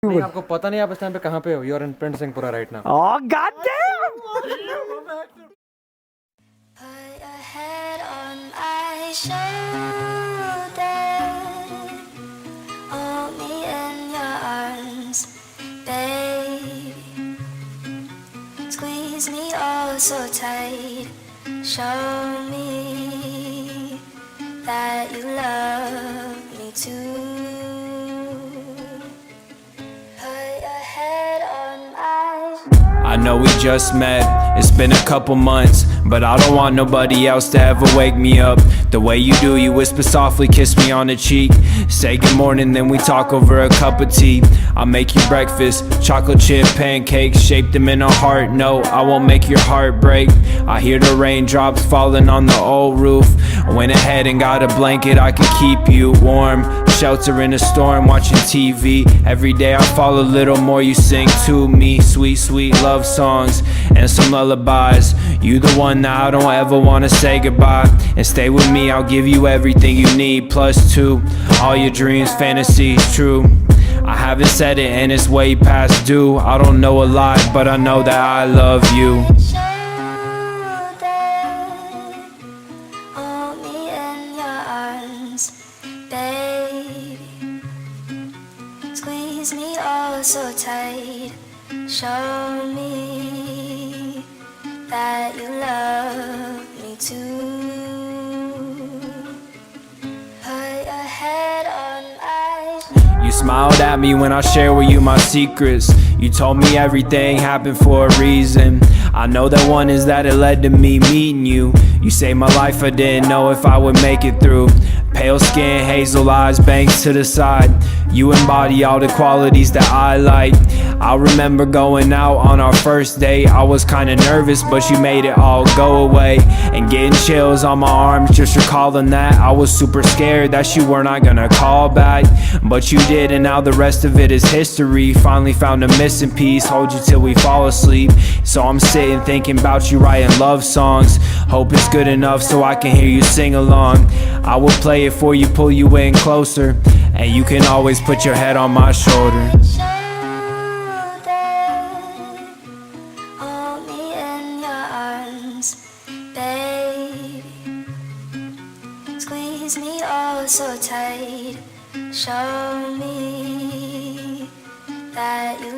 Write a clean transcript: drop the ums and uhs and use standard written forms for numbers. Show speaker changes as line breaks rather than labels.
नहीं, आपको पता नहीं आप इस टाइम पे कहाँ पे हो? You are in print Singhpura right now.
Oh god damn!
Put your head on my shoulder, hold me in your arms, babe. Squeeze me oh so tight, show me that you love me too. Put your head on my
I know we just met, it's been a couple months, but I don't want nobody else to ever wake me up the way you do. You whisper softly, kiss me on the cheek, say good morning, then we talk over a cup of tea. I'll make you breakfast, chocolate chip pancakes, shape them in a heart. No, I won't make your heart break. I hear the raindrops falling on the old roof. I went ahead and got a blanket, I can keep you warm, shelter in a storm, watching TV. Every day I fall a little more, you sing to me sweet, sweet love songs and some lullabies. You the one that I don't ever wanna say goodbye. And stay with me, I'll give you everything you need, plus two, all your dreams, fantasies, true. I haven't said it and it's way past due. I don't know a lot, but I know that I love you.
shoulder, hold me in your arms, baby. Squeeze me oh so tight, show me that you love me too. Put your head on my
You smiled at me when I shared with you my secrets. You told me everything happened for a reason. I know that one is that it led to me meeting you. You saved my life, I didn't know if I would make it through. Pale skin, hazel eyes, bangs to the side. You embody all the qualities that I like. I remember going out on our first date. I was kinda nervous, but you made it all go away. And getting chills on my arms, just recalling that. I was super scared that you were not gonna call back, but you did, and now the rest of it is history. Finally found a missing piece, hold you till we fall asleep. So I'm sitting thinking about you, writing love songs. Hope it's good enough so I can hear you sing along. I will play it for you, pull you in closer, and you can always put your head on my shoulder.
shoulder, hold me in your arms, baby. Squeeze me oh so tight, show me that you